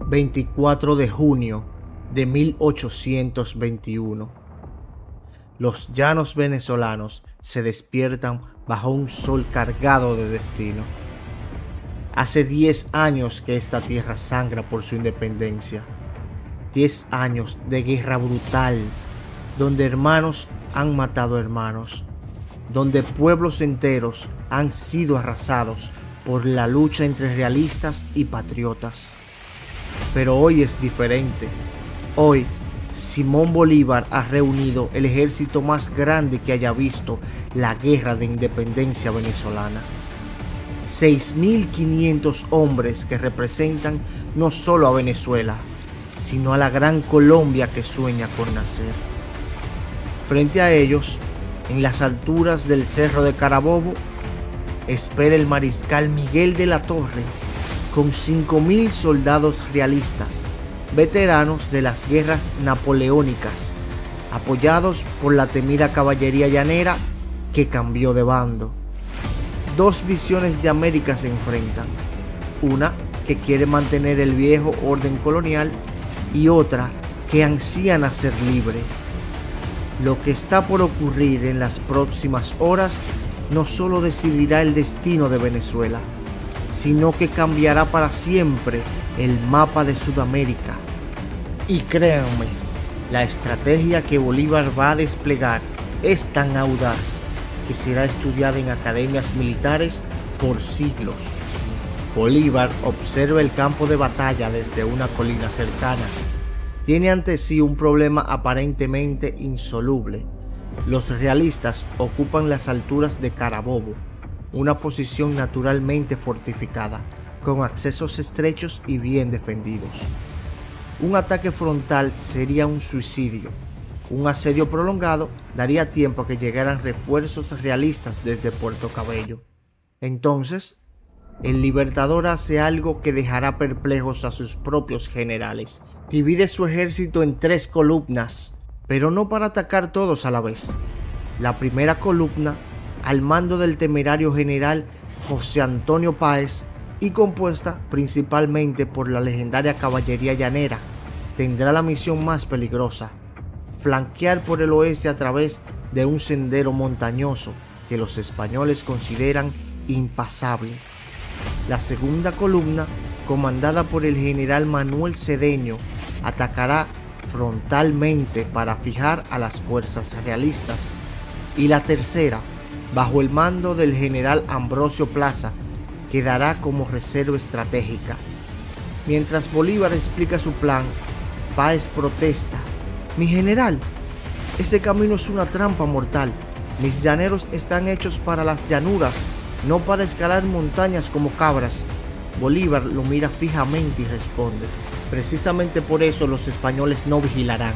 24 de junio de 1821. Los llanos venezolanos se despiertan bajo un sol cargado de destino. Hace 10 años que esta tierra sangra por su independencia. 10 años de guerra brutal, donde hermanos han matado hermanos, donde pueblos enteros han sido arrasados por la lucha entre realistas y patriotas. Pero hoy es diferente. Hoy, Simón Bolívar ha reunido el ejército más grande que haya visto la guerra de independencia venezolana. 6.500 hombres que representan no solo a Venezuela, sino a la gran Colombia que sueña con nacer. Frente a ellos, en las alturas del Cerro de Carabobo, espera el mariscal Miguel de la Torre con 5.000 soldados realistas, veteranos de las guerras napoleónicas, apoyados por la temida caballería llanera que cambió de bando. Dos visiones de América se enfrentan, una que quiere mantener el viejo orden colonial y otra que ansía nacer libre. Lo que está por ocurrir en las próximas horas no solo decidirá el destino de Venezuela, sino que cambiará para siempre el mapa de Sudamérica. Y créanme, la estrategia que Bolívar va a desplegar es tan audaz que será estudiada en academias militares por siglos. Bolívar observa el campo de batalla desde una colina cercana. Tiene ante sí un problema aparentemente insoluble. Los realistas ocupan las alturas de Carabobo, una posición naturalmente fortificada, con accesos estrechos y bien defendidos. Un ataque frontal sería un suicidio. Un asedio prolongado daría tiempo a que llegaran refuerzos realistas desde Puerto Cabello. Entonces, el Libertador hace algo que dejará perplejos a sus propios generales. Divide su ejército en 3 columnas, pero no para atacar todos a la vez. La primera columna, al mando del temerario general José Antonio Páez y compuesta principalmente por la legendaria caballería llanera, tendrá la misión más peligrosa: flanquear por el oeste a través de un sendero montañoso que los españoles consideran impasable. La segunda columna, comandada por el general Manuel Cedeño, atacará frontalmente para fijar a las fuerzas realistas. Y la tercera, bajo el mando del general Ambrosio Plaza, quedará como reserva estratégica. Mientras Bolívar explica su plan, Páez protesta: «Mi general, ese camino es una trampa mortal. Mis llaneros están hechos para las llanuras, no para escalar montañas como cabras». Bolívar lo mira fijamente y responde: «Precisamente por eso los españoles no vigilarán,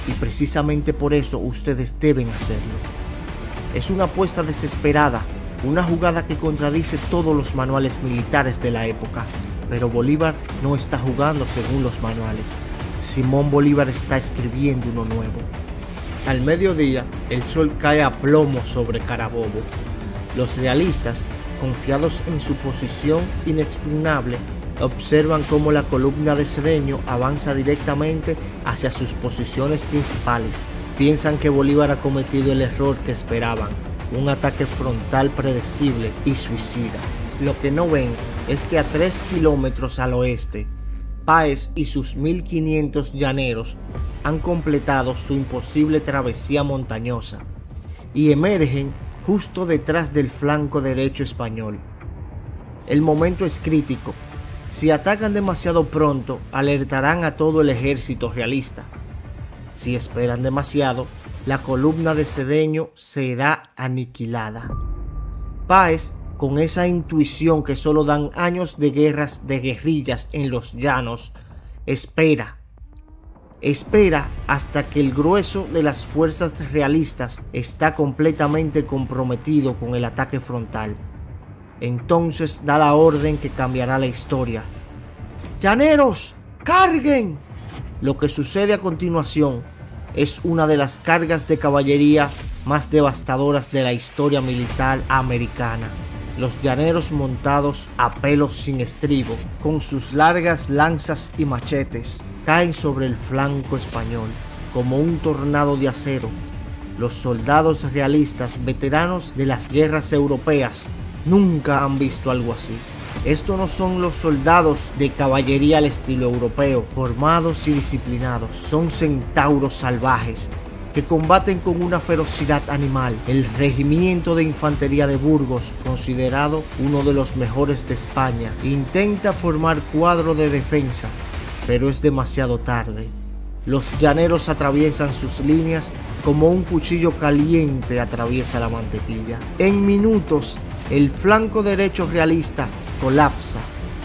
y precisamente por eso ustedes deben hacerlo». Es una apuesta desesperada, una jugada que contradice todos los manuales militares de la época, pero Bolívar no está jugando según los manuales. Simón Bolívar está escribiendo uno nuevo. Al mediodía, el sol cae a plomo sobre Carabobo. Los realistas, confiados en su posición inexpugnable, observan cómo la columna de Cedeño avanza directamente hacia sus posiciones principales. Piensan que Bolívar ha cometido el error que esperaban: un ataque frontal predecible y suicida. Lo que no ven es que a 3 kilómetros al oeste, Páez y sus 1.500 llaneros han completado su imposible travesía montañosa y emergen justo detrás del flanco derecho español. El momento es crítico. Si atacan demasiado pronto, alertarán a todo el ejército realista. Si esperan demasiado, la columna de Cedeño será aniquilada. Páez, con esa intuición que solo dan años de guerras de guerrillas en los llanos, espera hasta que el grueso de las fuerzas realistas está completamente comprometido con el ataque frontal. Entonces da la orden que cambiará la historia: «¡Llaneros, carguen!». Lo que sucede a continuación es una de las cargas de caballería más devastadoras de la historia militar americana. Los llaneros montados a pelos sin estribo, con sus largas lanzas y machetes, caen sobre el flanco español como un tornado de acero. Los soldados realistas veteranos de las guerras europeas nunca han visto algo así. Estos no son los soldados de caballería al estilo europeo, formados y disciplinados. Son centauros salvajes que combaten con una ferocidad animal. El regimiento de infantería de Burgos, considerado uno de los mejores de España, intenta formar cuadro de defensa, pero es demasiado tarde. Los llaneros atraviesan sus líneas como un cuchillo caliente atraviesa la mantequilla. En minutos, el flanco derecho realista colapsa.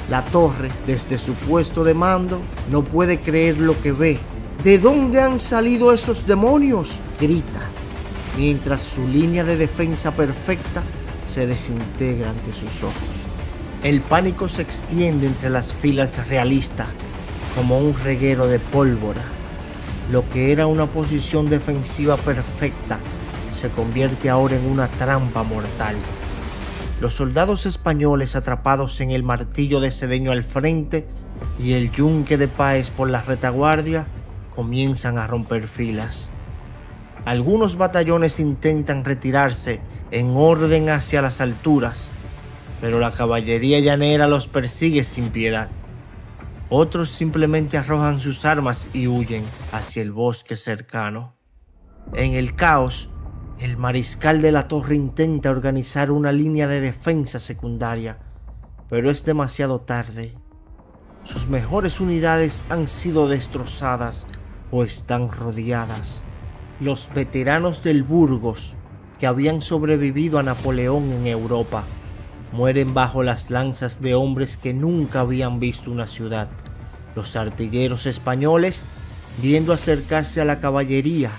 La torre, desde su puesto de mando, no puede creer lo que ve. ¿De dónde han salido esos demonios?, grita, mientras su línea de defensa perfecta se desintegra ante sus ojos. El pánico se extiende entre las filas realistas como un reguero de pólvora. Lo que era una posición defensiva perfecta se convierte ahora en una trampa mortal. Los soldados españoles, atrapados en el martillo de Cedeño al frente y el yunque de Páez por la retaguardia, comienzan a romper filas. Algunos batallones intentan retirarse en orden hacia las alturas, pero la caballería llanera los persigue sin piedad. Otros simplemente arrojan sus armas y huyen hacia el bosque cercano. En el caos, el mariscal de la Torre intenta organizar una línea de defensa secundaria, pero es demasiado tarde. Sus mejores unidades han sido destrozadas o están rodeadas. Los veteranos del Burgos, que habían sobrevivido a Napoleón en Europa, mueren bajo las lanzas de hombres que nunca habían visto una ciudad. Los artilleros españoles, viendo acercarse a la caballería,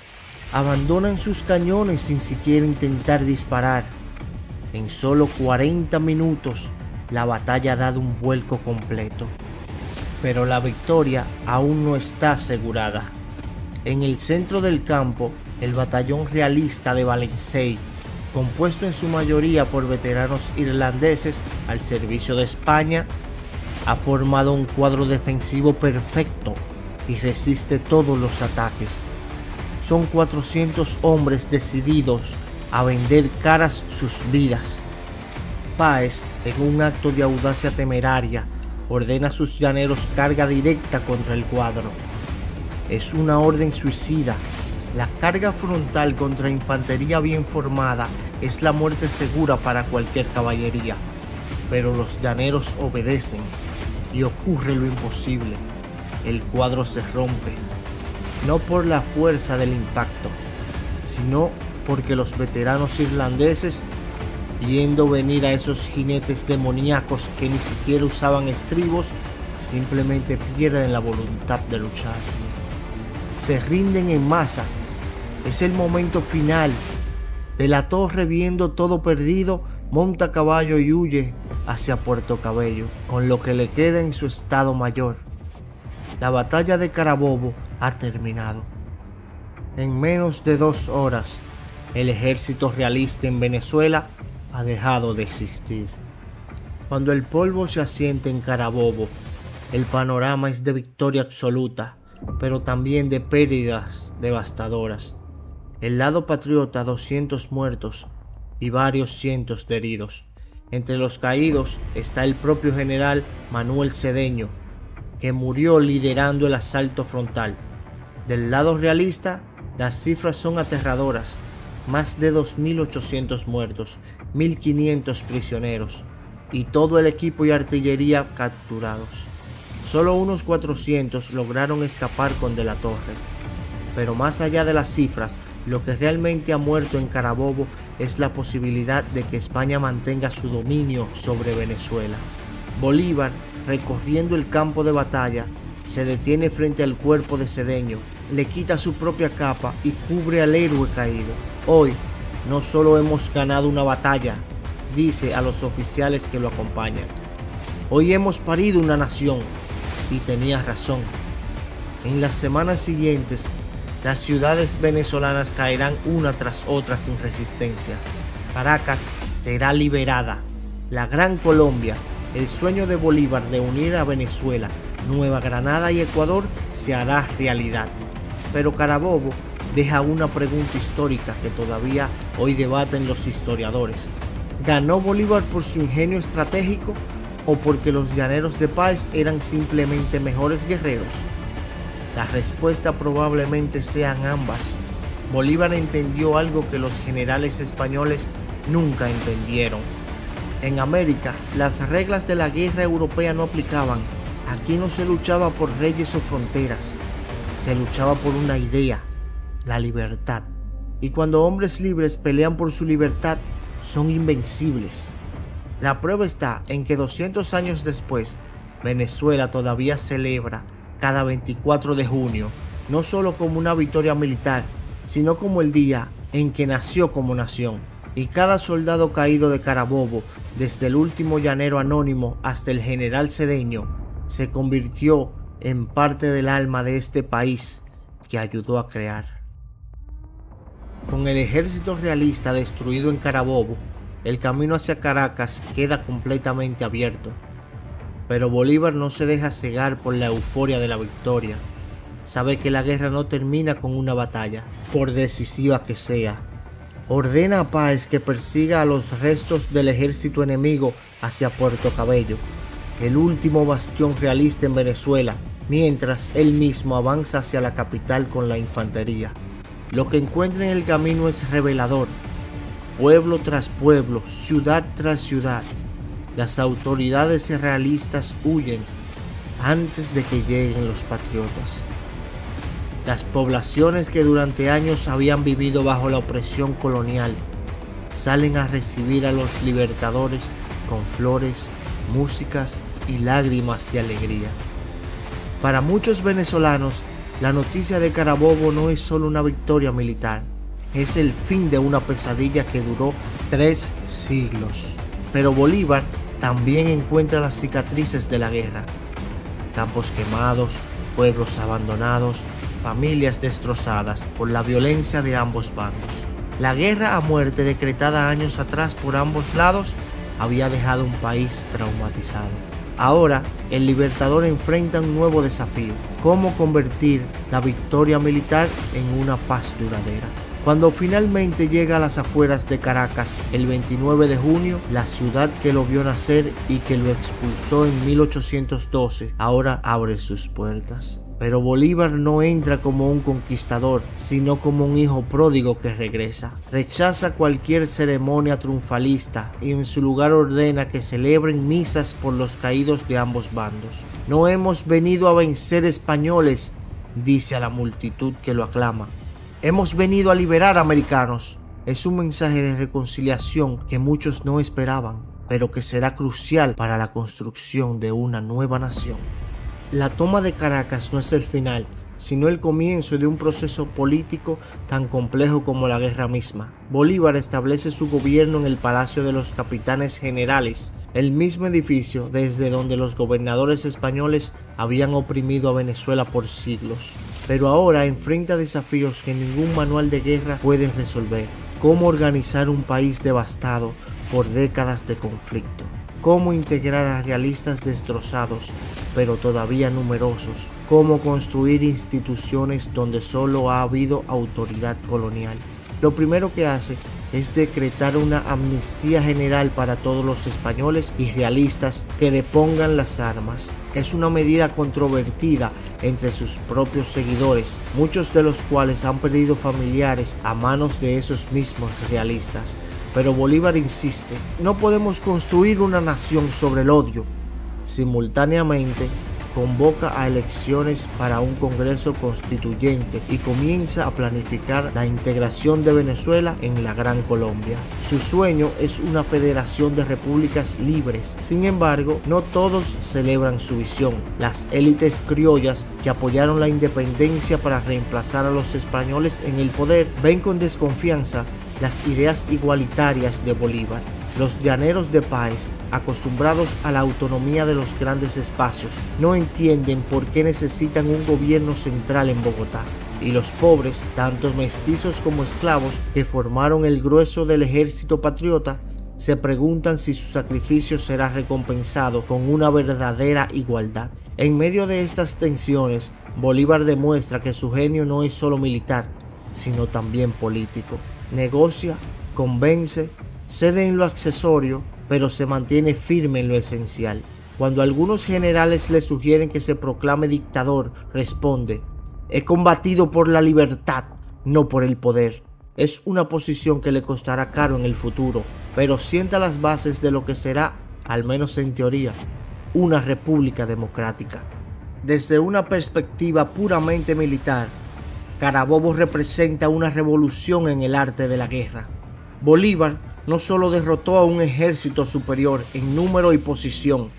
abandonan sus cañones sin siquiera intentar disparar. En solo 40 minutos, la batalla ha dado un vuelco completo. Pero la victoria aún no está asegurada. En el centro del campo, el batallón realista de Valencey, compuesto en su mayoría por veteranos irlandeses al servicio de España, ha formado un cuadro defensivo perfecto y resiste todos los ataques. Son 400 hombres decididos a vender caras sus vidas. Páez, en un acto de audacia temeraria, ordena a sus llaneros carga directa contra el cuadro. Es una orden suicida. La carga frontal contra infantería bien formada es la muerte segura para cualquier caballería, pero los llaneros obedecen y ocurre lo imposible. El cuadro se rompe, no por la fuerza del impacto, sino porque los veteranos irlandeses, viendo venir a esos jinetes demoníacos que ni siquiera usaban estribos, simplemente pierden la voluntad de luchar. Se rinden en masa. Es el momento final. De la Torre, viendo todo perdido, monta a caballo y huye hacia Puerto Cabello, con lo que le queda en su estado mayor. La batalla de Carabobo ha terminado. En menos de 2 horas, el ejército realista en Venezuela ha dejado de existir. Cuando el polvo se asiente en Carabobo, el panorama es de victoria absoluta, pero también de pérdidas devastadoras. El lado patriota, 200 muertos y varios cientos de heridos. Entre los caídos está el propio general Manuel Cedeño, que murió liderando el asalto frontal. Del lado realista, las cifras son aterradoras. Más de 2.800 muertos, 1.500 prisioneros y todo el equipo y artillería capturados. Solo unos 400 lograron escapar con De la Torre. Pero más allá de las cifras, lo que realmente ha muerto en Carabobo es la posibilidad de que España mantenga su dominio sobre Venezuela. Bolívar, recorriendo el campo de batalla, se detiene frente al cuerpo de Cedeño, le quita su propia capa y cubre al héroe caído. Hoy no solo hemos ganado una batalla, dice a los oficiales que lo acompañan. Hoy hemos parido una nación. Y tenía razón. En las semanas siguientes, las ciudades venezolanas caerán una tras otra sin resistencia. Caracas será liberada. La Gran Colombia, el sueño de Bolívar de unir a Venezuela, Nueva Granada y Ecuador se hará realidad. Pero Carabobo deja una pregunta histórica que todavía hoy debaten los historiadores. ¿Ganó Bolívar por su ingenio estratégico o porque los llaneros de Páez eran simplemente mejores guerreros? La respuesta probablemente sean ambas. Bolívar entendió algo que los generales españoles nunca entendieron. En América, las reglas de la guerra europea no aplicaban. Aquí no se luchaba por reyes o fronteras, se luchaba por una idea, la libertad. Y cuando hombres libres pelean por su libertad, son invencibles. La prueba está en que 200 años después, Venezuela todavía celebra cada 24 de junio, no solo como una victoria militar, sino como el día en que nació como nación. Y cada soldado caído de Carabobo, desde el último llanero anónimo hasta el general Cedeño, se convirtió en parte del alma de este país que ayudó a crear. Con el ejército realista destruido en Carabobo, el camino hacia Caracas queda completamente abierto. Pero Bolívar no se deja cegar por la euforia de la victoria. Sabe que la guerra no termina con una batalla, por decisiva que sea. Ordena a Páez que persiga a los restos del ejército enemigo hacia Puerto Cabello, el último bastión realista en Venezuela, mientras él mismo avanza hacia la capital con la infantería. Lo que encuentra en el camino es revelador. Pueblo tras pueblo, ciudad tras ciudad, las autoridades realistas huyen antes de que lleguen los patriotas. Las poblaciones que durante años habían vivido bajo la opresión colonial salen a recibir a los libertadores con flores, músicas y lágrimas de alegría. Para muchos venezolanos, la noticia de Carabobo no es solo una victoria militar, es el fin de una pesadilla que duró 3 siglos. Pero Bolívar también encuentra las cicatrices de la guerra: campos quemados, pueblos abandonados, familias destrozadas por la violencia de ambos bandos. La guerra a muerte decretada años atrás por ambos lados había dejado un país traumatizado. Ahora, el Libertador enfrenta un nuevo desafío: cómo convertir la victoria militar en una paz duradera. Cuando finalmente llega a las afueras de Caracas el 29 de junio, la ciudad que lo vio nacer y que lo expulsó en 1812 ahora abre sus puertas. Pero Bolívar no entra como un conquistador, sino como un hijo pródigo que regresa. Rechaza cualquier ceremonia triunfalista y en su lugar ordena que celebren misas por los caídos de ambos bandos. No hemos venido a vencer españoles, dice a la multitud que lo aclama. Hemos venido a liberar americanos. Es un mensaje de reconciliación que muchos no esperaban, pero que será crucial para la construcción de una nueva nación. La toma de Caracas no es el final, sino el comienzo de un proceso político tan complejo como la guerra misma. Bolívar establece su gobierno en el Palacio de los Capitanes Generales, el mismo edificio desde donde los gobernadores españoles habían oprimido a Venezuela por siglos. Pero ahora enfrenta desafíos que ningún manual de guerra puede resolver. Cómo organizar un país devastado por décadas de conflicto. Cómo integrar a realistas destrozados, pero todavía numerosos. Cómo construir instituciones donde solo ha habido autoridad colonial. Lo primero que hace es decretar una amnistía general para todos los españoles y realistas que depongan las armas. Es una medida controvertida entre sus propios seguidores, muchos de los cuales han perdido familiares a manos de esos mismos realistas. Pero Bolívar insiste: no podemos construir una nación sobre el odio. Simultáneamente, convoca a elecciones para un Congreso Constituyente y comienza a planificar la integración de Venezuela en la Gran Colombia. Su sueño es una federación de repúblicas libres. Sin embargo, no todos celebran su visión. Las élites criollas que apoyaron la independencia para reemplazar a los españoles en el poder ven con desconfianza las ideas igualitarias de Bolívar. Los llaneros de Páez, acostumbrados a la autonomía de los grandes espacios, no entienden por qué necesitan un gobierno central en Bogotá. Y los pobres, tanto mestizos como esclavos, que formaron el grueso del ejército patriota, se preguntan si su sacrificio será recompensado con una verdadera igualdad. En medio de estas tensiones, Bolívar demuestra que su genio no es solo militar, sino también político. Negocia, convence, cede en lo accesorio, pero se mantiene firme en lo esencial. Cuando algunos generales le sugieren que se proclame dictador, responde: he combatido por la libertad, no por el poder. Es una posición que le costará caro en el futuro, pero sienta las bases de lo que será, al menos en teoría, una república democrática. Desde una perspectiva puramente militar, Carabobo representa una revolución en el arte de la guerra. Bolívar no solo derrotó a un ejército superior en número y posición,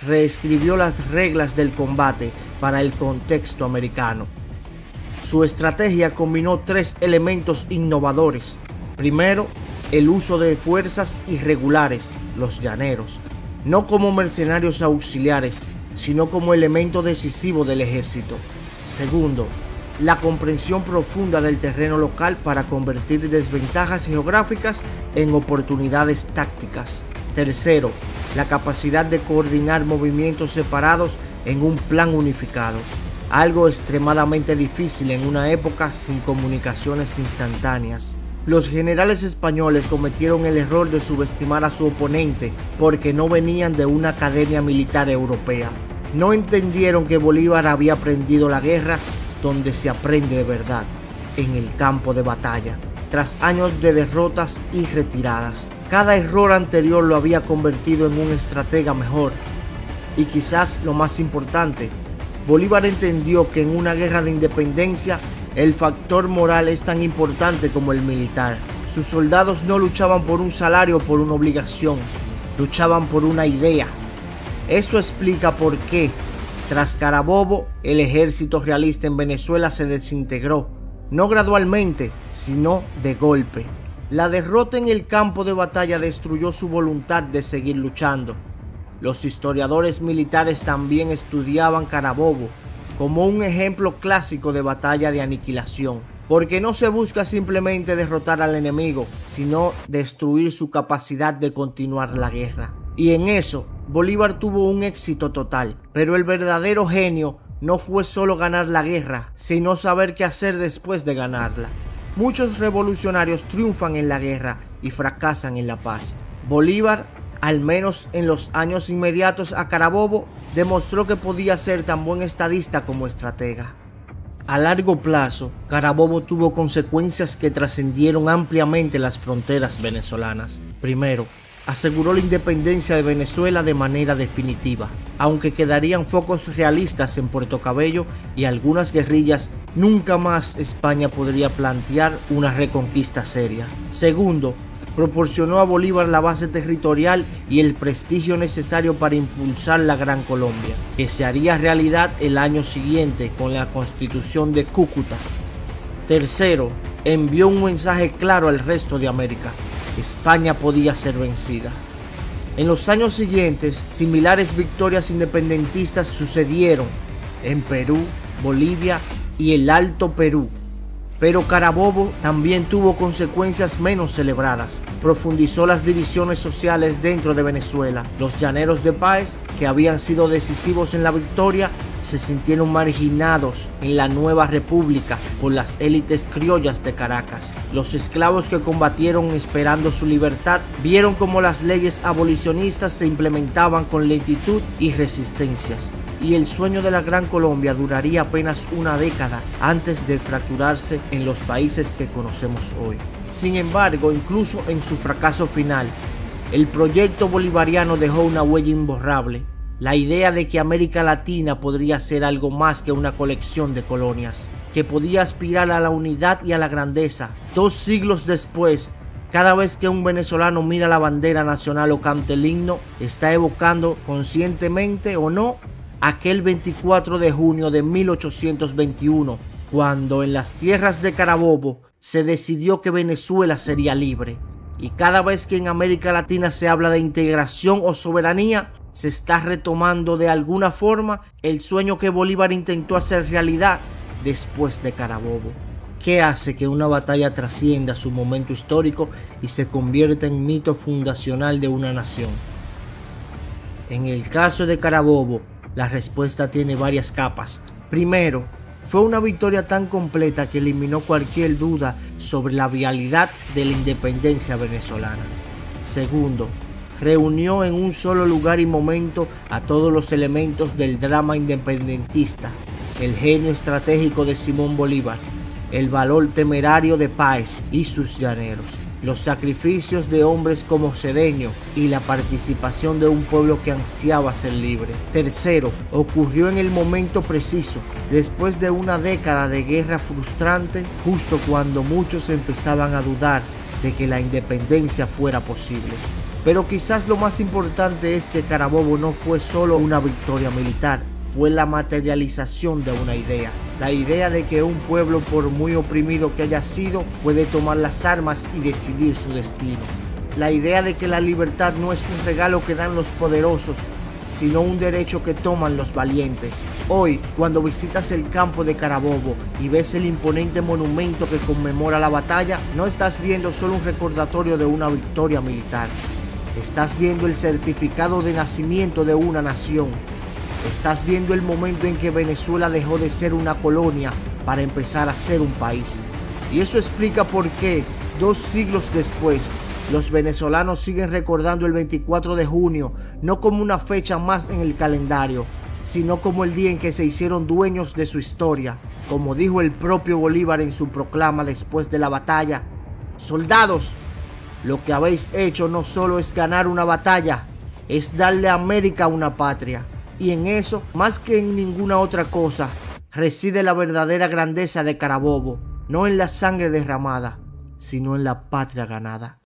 reescribió las reglas del combate para el contexto americano. Su estrategia combinó tres elementos innovadores. Primero, el uso de fuerzas irregulares, los llaneros, no como mercenarios auxiliares, sino como elemento decisivo del ejército. Segundo, la comprensión profunda del terreno local para convertir desventajas geográficas en oportunidades tácticas. Tercero, la capacidad de coordinar movimientos separados en un plan unificado, algo extremadamente difícil en una época sin comunicaciones instantáneas. Los generales españoles cometieron el error de subestimar a su oponente porque no venían de una academia militar europea. No entendieron que Bolívar había aprendido la guerra donde se aprende de verdad, en el campo de batalla, tras años de derrotas y retiradas. Cada error anterior lo había convertido en un estratega mejor. Y quizás lo más importante, Bolívar entendió que en una guerra de independencia el factor moral es tan importante como el militar. Sus soldados no luchaban por un salario o por una obligación, luchaban por una idea. Eso explica por qué, tras Carabobo, el ejército realista en Venezuela se desintegró, no gradualmente, sino de golpe. La derrota en el campo de batalla destruyó su voluntad de seguir luchando. Los historiadores militares también estudiaban Carabobo como un ejemplo clásico de batalla de aniquilación, porque no se busca simplemente derrotar al enemigo, sino destruir su capacidad de continuar la guerra. Y en eso, Bolívar tuvo un éxito total, pero el verdadero genio no fue solo ganar la guerra, sino saber qué hacer después de ganarla. Muchos revolucionarios triunfan en la guerra y fracasan en la paz. Bolívar, al menos en los años inmediatos a Carabobo, demostró que podía ser tan buen estadista como estratega. A largo plazo, Carabobo tuvo consecuencias que trascendieron ampliamente las fronteras venezolanas. Primero, aseguró la independencia de Venezuela de manera definitiva. Aunque quedarían focos realistas en Puerto Cabello y algunas guerrillas, nunca más España podría plantear una reconquista seria. Segundo, proporcionó a Bolívar la base territorial y el prestigio necesario para impulsar la Gran Colombia, que se haría realidad el año siguiente con la Constitución de Cúcuta. Tercero, envió un mensaje claro al resto de América: España podía ser vencida. En los años siguientes, similares victorias independentistas sucedieron en Perú, Bolivia y el Alto Perú. Pero Carabobo también tuvo consecuencias menos celebradas. Profundizó las divisiones sociales dentro de Venezuela. Los llaneros de Páez, que habían sido decisivos en la victoria, se sintieron marginados en la nueva república por las élites criollas de Caracas. Los esclavos que combatieron esperando su libertad vieron cómo las leyes abolicionistas se implementaban con lentitud y resistencias, y el sueño de la Gran Colombia duraría apenas una década antes de fracturarse en los países que conocemos hoy. Sin embargo, incluso en su fracaso final, el proyecto bolivariano dejó una huella imborrable. La idea de que América Latina podría ser algo más que una colección de colonias, que podía aspirar a la unidad y a la grandeza. 2 siglos después, cada vez que un venezolano mira la bandera nacional o canta el himno, está evocando, conscientemente o no, aquel 24 de junio de 1821, cuando en las tierras de Carabobo se decidió que Venezuela sería libre. Y cada vez que en América Latina se habla de integración o soberanía, se está retomando de alguna forma el sueño que Bolívar intentó hacer realidad después de Carabobo. ¿Qué hace que una batalla trascienda su momento histórico y se convierta en mito fundacional de una nación? En el caso de Carabobo, la respuesta tiene varias capas. Primero, fue una victoria tan completa que eliminó cualquier duda sobre la viabilidad de la independencia venezolana. Segundo, reunió en un solo lugar y momento a todos los elementos del drama independentista: el genio estratégico de Simón Bolívar, el valor temerario de Páez y sus llaneros, los sacrificios de hombres como Cedeño y la participación de un pueblo que ansiaba ser libre. Tercero, ocurrió en el momento preciso, después de una década de guerra frustrante, justo cuando muchos empezaban a dudar de que la independencia fuera posible. Pero quizás lo más importante es que Carabobo no fue solo una victoria militar, fue la materialización de una idea. La idea de que un pueblo, por muy oprimido que haya sido, puede tomar las armas y decidir su destino. La idea de que la libertad no es un regalo que dan los poderosos, sino un derecho que toman los valientes. Hoy, cuando visitas el campo de Carabobo y ves el imponente monumento que conmemora la batalla, no estás viendo solo un recordatorio de una victoria militar. Estás viendo el certificado de nacimiento de una nación. Estás viendo el momento en que Venezuela dejó de ser una colonia para empezar a ser un país. Y eso explica por qué, 2 siglos después, los venezolanos siguen recordando el 24 de junio, no como una fecha más en el calendario, sino como el día en que se hicieron dueños de su historia. Como dijo el propio Bolívar en su proclama después de la batalla: soldados, lo que habéis hecho no solo es ganar una batalla, es darle a América una patria. Y en eso, más que en ninguna otra cosa, reside la verdadera grandeza de Carabobo, no en la sangre derramada, sino en la patria ganada.